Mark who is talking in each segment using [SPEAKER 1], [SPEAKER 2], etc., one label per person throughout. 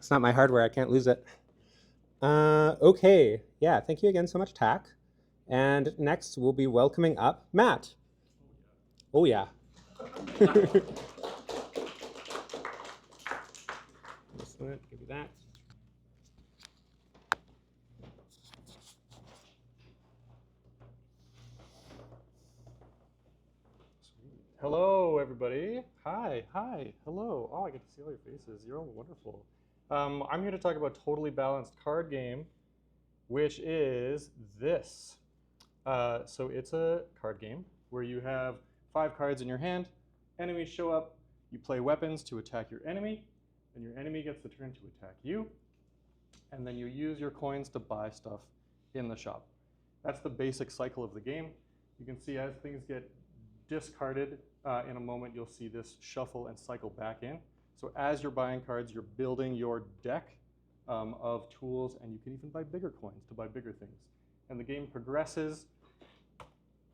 [SPEAKER 1] It's not my hardware. I can't lose it. Okay. Yeah, thank you again so much, Tack. And next, we'll be welcoming up Matt. Oh, yeah. Excellent. Give you that.
[SPEAKER 2] Hello, everybody. Hi, hello. Oh, I get to see all your faces. You're all wonderful. I'm here to talk about Totally Balanced Card Game, which is this. So it's a card game where you have 5 cards in your hand. Enemies show up. You play weapons to attack your enemy, and your enemy gets the turn to attack you. And then you use your coins to buy stuff in the shop. That's the basic cycle of the game. You can see as things get discarded, in a moment you'll see this shuffle and cycle back in. So as you're buying cards, you're building your deck of tools, and you can even buy bigger coins to buy bigger things. And the game progresses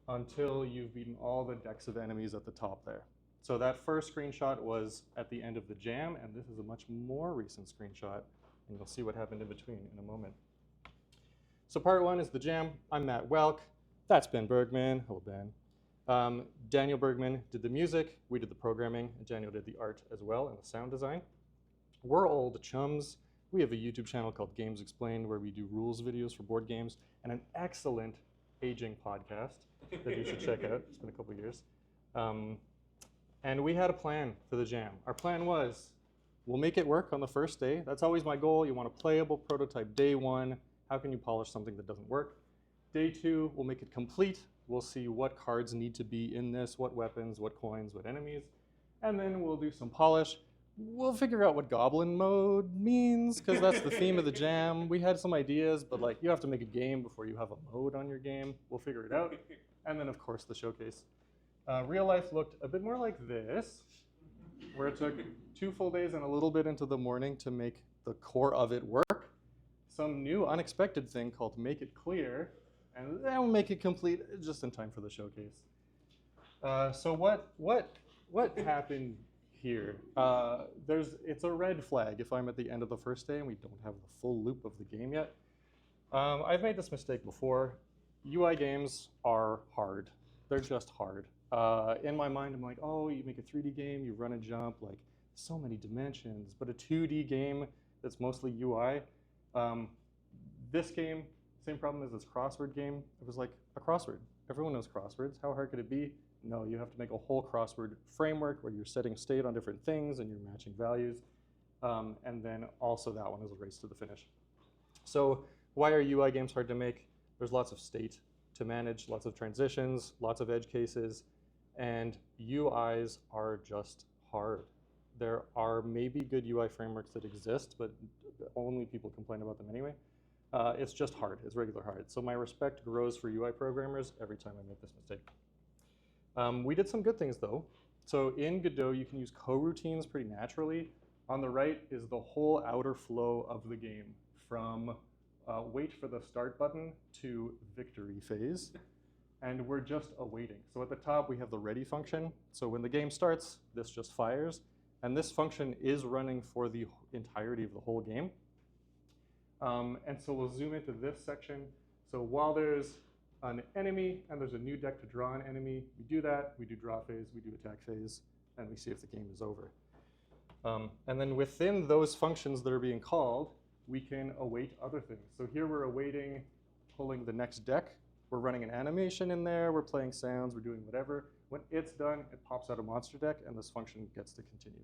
[SPEAKER 2] until you've beaten all the decks of enemies at the top there. So that first screenshot was at the end of the jam, and this is a much more recent screenshot, and you'll see what happened in between in a moment. So part 1 is the jam. I'm Matt Welk. That's Ben Bergman. Hello, Ben. Daniel Bergman did the music, we did the programming, and Daniel did the art as well and the sound design. We're old chums. We have a YouTube channel called Games Explained where we do rules videos for board games, and an excellent aging podcast that you should check out. It's been a couple of years. And we had a plan for the jam. Our plan was, we'll make it work on the first day. That's always my goal. You want a playable prototype day 1. How can you polish something that doesn't work? Day 2, we'll make it complete. We'll see what cards need to be in this, what weapons, what coins, what enemies. And then we'll do some polish. We'll figure out what goblin mode means, because that's the theme of the jam. We had some ideas, but like you have to make a game before you have a mode on your game. We'll figure it out. And then, of course, the showcase. Real life looked a bit more like this, where it took 2 full days and a little bit into the morning to make the core of it work. Some new unexpected thing called Make It Clear, and then we'll make it complete just in time for the showcase. So what happened here? It's a red flag if I'm at the end of the first day and we don't have the full loop of the game yet. I've made this mistake before. UI games are hard. They're just hard. In my mind, I'm like, oh, you make a 3D game, you run and jump, like so many dimensions. But a 2D game that's mostly UI, this game, same problem as this crossword game. It was like a crossword. Everyone knows crosswords. How hard could it be? No, you have to make a whole crossword framework where you're setting state on different things and you're matching values. And then also that one is a race to the finish. So why are UI games hard to make? There's lots of state to manage, lots of transitions, lots of edge cases, and UIs are just hard. There are maybe good UI frameworks that exist, but only people complain about them anyway. It's just hard. It's regular hard. So my respect grows for UI programmers every time I make this mistake. We did some good things, though. So in Godot, you can use coroutines pretty naturally. On the right is the whole outer flow of the game, from wait for the start button to victory phase. And we're just awaiting. So at the top, we have the ready function. So when the game starts, this just fires. And this function is running for the entirety of the whole game. And so we'll zoom into this section. So while there's an enemy and there's a new deck to draw an enemy, we do that, we do draw phase, we do attack phase, and we see if the game is over. And then within those functions that are being called, we can await other things. So here we're awaiting pulling the next deck. We're running an animation in there, we're playing sounds, we're doing whatever. When it's done, it pops out a monster deck, and this function gets to continue.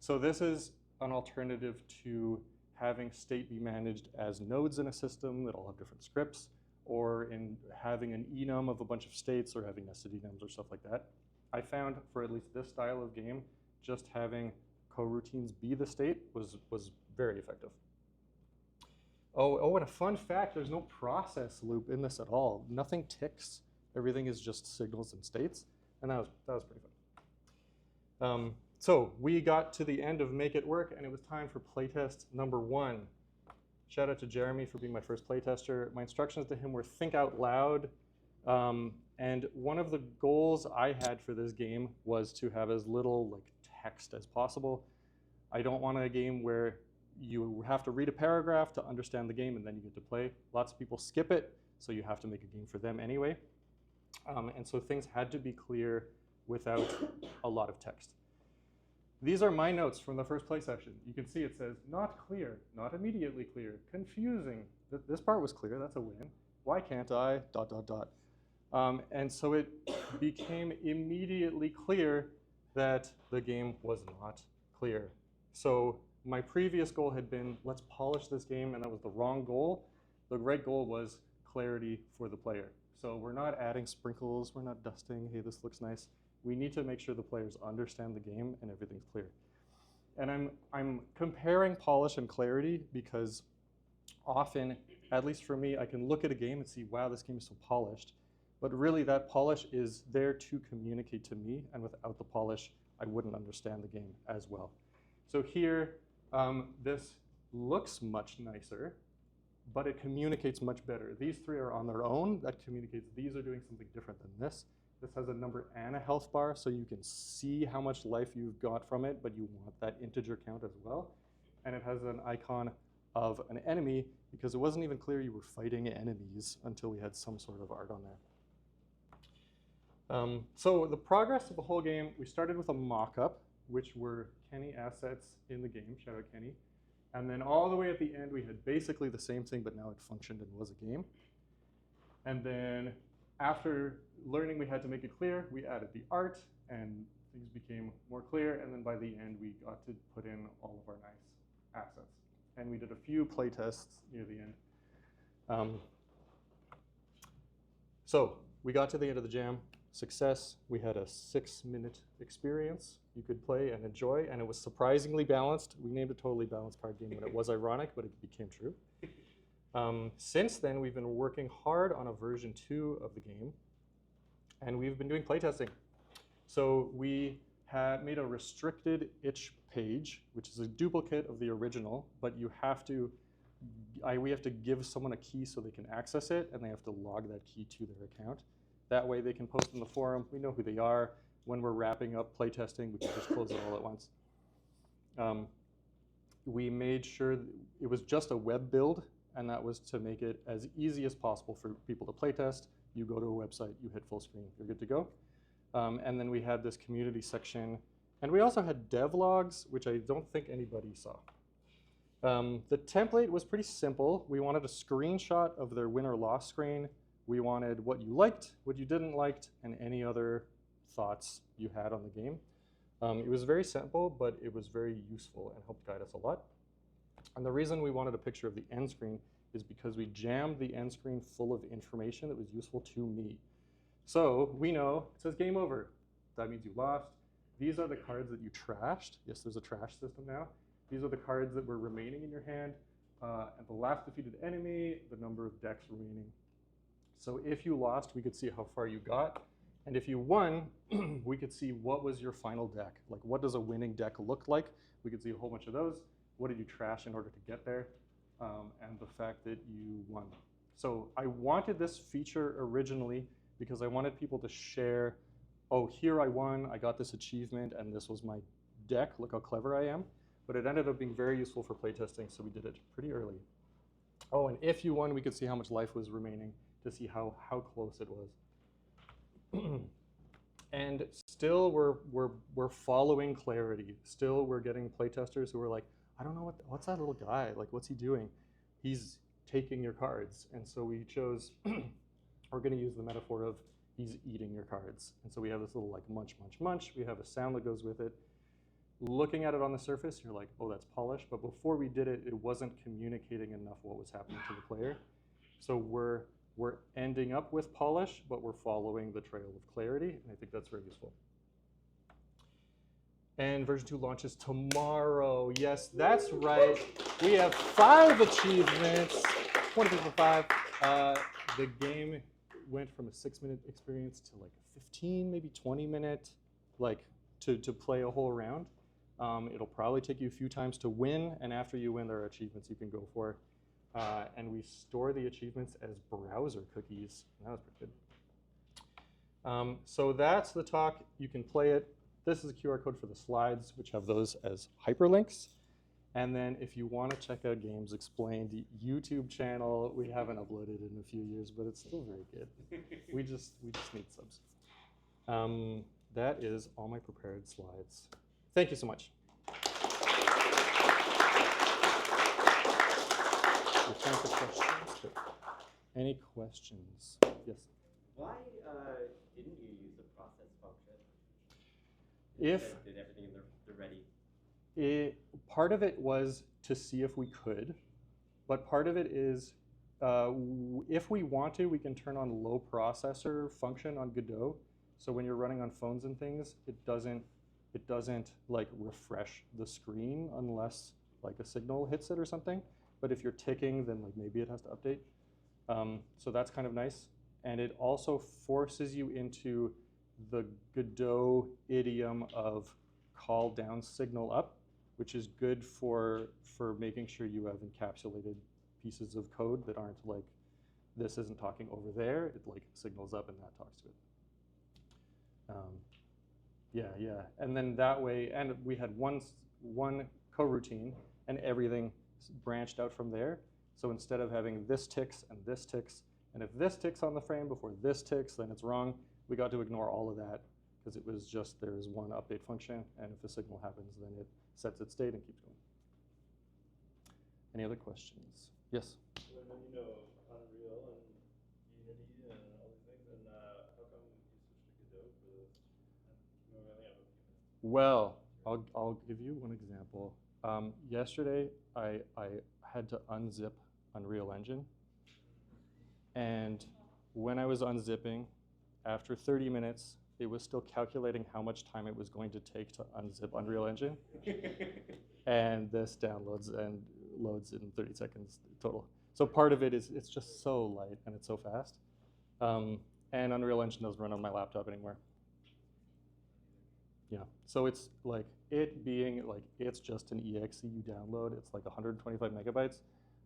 [SPEAKER 2] So this is an alternative to having state be managed as nodes in a system that all have different scripts, or in having an enum of a bunch of states, or having nested enums or stuff like that. I found for at least this style of game, just having coroutines be the state was very effective. Oh, and a fun fact, there's no process loop in this at all. Nothing ticks. Everything is just signals and states, and that was pretty fun. So we got to the end of Make It Work, and it was time for playtest number 1. Shout out to Jeremy for being my first playtester. My instructions to him were think out loud. And one of the goals I had for this game was to have as little text as possible. I don't want a game where you have to read a paragraph to understand the game, and then you get to play. Lots of people skip it, so you have to make a game for them anyway. And so things had to be clear without a lot of text. These are my notes from the first play session. You can see it says, not clear, not immediately clear, confusing. This part was clear, that's a win. Why can't I, ... And so it became immediately clear that the game was not clear. So my previous goal had been, let's polish this game, and that was the wrong goal. The right goal was clarity for the player. So we're not adding sprinkles, we're not dusting, hey, this looks nice. We need to make sure the players understand the game and everything's clear. And I'm comparing polish and clarity because often, at least for me, I can look at a game and see, wow, this game is so polished. But really, that polish is there to communicate to me, and without the polish, I wouldn't understand the game as well. So here, this looks much nicer, but it communicates much better. These three are on their own. That communicates these are doing something different than this. This has a number and a health bar, so you can see how much life you've got from it, but you want that integer count as well. And it has an icon of an enemy, because it wasn't even clear you were fighting enemies until we had some sort of art on there. So the progress of the whole game, we started with a mock-up, which were Kenny assets in the game, shout out Kenny. And then all the way at the end, we had basically the same thing, but now it functioned and was a game. And then after learning we had to make it clear, we added the art, and things became more clear. And then by the end, we got to put in all of our nice assets. And we did a few play tests near the end. So we got to the end of the jam. Success. We had a 6-minute experience you could play and enjoy, and it was surprisingly balanced. We named it Totally Balanced Card Game when it was ironic, but it became true. Since then, we've been working hard on a version 2 of the game, and we've been doing playtesting. So we had made a restricted itch page, which is a duplicate of the original, but you have to, we have to give someone a key so they can access it, and they have to log that key to their account. That way they can post in the forum, we know who they are. When we're wrapping up playtesting, we can just close it all at once. We made sure it was just a web build, and that was to make it as easy as possible for people to playtest. You go to a website, you hit full screen, you're good to go. And then we had this community section, and we also had devlogs, which I don't think anybody saw. The template was pretty simple. We wanted a screenshot of their win or loss screen. We wanted what you liked, what you didn't like, and any other thoughts you had on the game. It was very simple, but it was very useful and helped guide us a lot. And the reason we wanted a picture of the end screen is because we jammed the end screen full of information that was useful to me. So we know it says game over. That means you lost. These are the cards that you trashed. Yes, there's a trash system now. These are the cards that were remaining in your hand. And the last defeated enemy, the number of decks remaining. So if you lost, we could see how far you got. And if you won, we could see what was your final deck. Like, what does a winning deck look like? We could see a whole bunch of those. What did you trash in order to get there? And the fact that you won. So I wanted this feature originally because I wanted people to share, oh, here I won, I got this achievement, and this was my deck. Look how clever I am. But it ended up being very useful for playtesting, so we did it pretty early. Oh, and if you won, we could see how much life was remaining to see how close it was. And still, we're following clarity. Still, we're getting playtesters who are like, I don't know, what's that little guy? Like, what's he doing? He's taking your cards. And so we chose, we're going to use the metaphor of he's eating your cards. And so we have this little like munch, munch, munch. We have a sound that goes with it. Looking at it on the surface, you're like, oh, that's polished. But before we did it, it wasn't communicating enough what was happening to the player. So we're ending up with polish, but we're following the trail of clarity, and I think that's very useful. And version 2 launches tomorrow. Yes, that's right. We have 5 achievements. 20 for 5. The game went from a 6-minute experience to like a 15, maybe 20-minute, like to play a whole round. It'll probably take you a few times to win, and after you win, there are achievements you can go for. And we store the achievements as browser cookies. That was pretty good. So that's the talk. You can play it. This is a QR code for the slides, which have those as hyperlinks. And then if you want to check out Games Explained YouTube channel, we haven't uploaded in a few years, but it's still very good. We just need subs. That is all my prepared slides. Thank you so much. Time for questions. Any questions? Yes.
[SPEAKER 3] Why didn't you use the process function?
[SPEAKER 2] If
[SPEAKER 3] did everything in the ready.
[SPEAKER 2] Part of it was to see if we could, but part of it is if we want to, we can turn on low processor function on Godot. So when you're running on phones and things, it doesn't like refresh the screen unless like a signal hits it or something. But if you're ticking, then like maybe it has to update. So that's kind of nice. And it also forces you into the Godot idiom of call down, signal up, which is good for making sure you have encapsulated pieces of code that aren't like, this isn't talking over there. It like signals up and that talks to it. Yeah. And then that way, and we had one coroutine and everything branched out from there. So instead of having this ticks, and if this ticks on the frame before this ticks, then it's wrong. We got to ignore all of that because it was just there's one update function, and if a signal happens, then it sets its state and keeps going. Any other questions? Yes?
[SPEAKER 4] When you know Unreal and Unity and all these things, and how come you switched to Godot for this? We only have a few minutes.
[SPEAKER 2] Well, I'll give you one example. Yesterday, I had to unzip Unreal Engine. And when I was unzipping, after 30 minutes, it was still calculating how much time it was going to take to unzip Unreal Engine. And this downloads and loads in 30 seconds total. So part of it is it's just so light and it's so fast. And Unreal Engine doesn't run on my laptop anymore. Yeah, so it's like it being like it's just an exe you download. It's like 125 megabytes,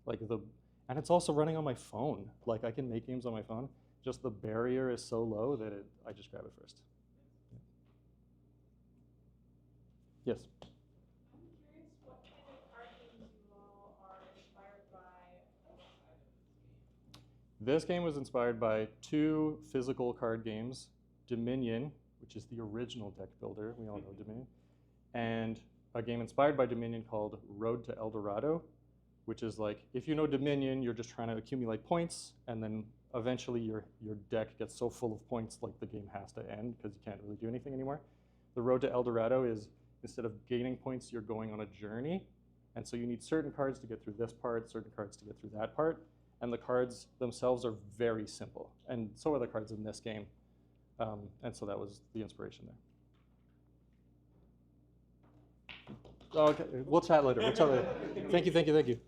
[SPEAKER 2] and it's also running on my phone. Like I can make games on my phone. Just the barrier is so low that I just grab it first. Yeah. Yes.
[SPEAKER 5] I'm curious what kind of card games you all are inspired by.
[SPEAKER 2] This game was inspired by 2 physical card games, Dominion, which is the original deck builder. We all know Dominion. And a game inspired by Dominion called Road to El Dorado, which is like, if you know Dominion, you're just trying to accumulate points, and then eventually your deck gets so full of points, like the game has to end because you can't really do anything anymore. The Road to El Dorado is, instead of gaining points, you're going on a journey. And so you need certain cards to get through this part, certain cards to get through that part. And the cards themselves are very simple. And so are the cards in this game. And so that was the inspiration there. Okay, we'll chat later. Thank you.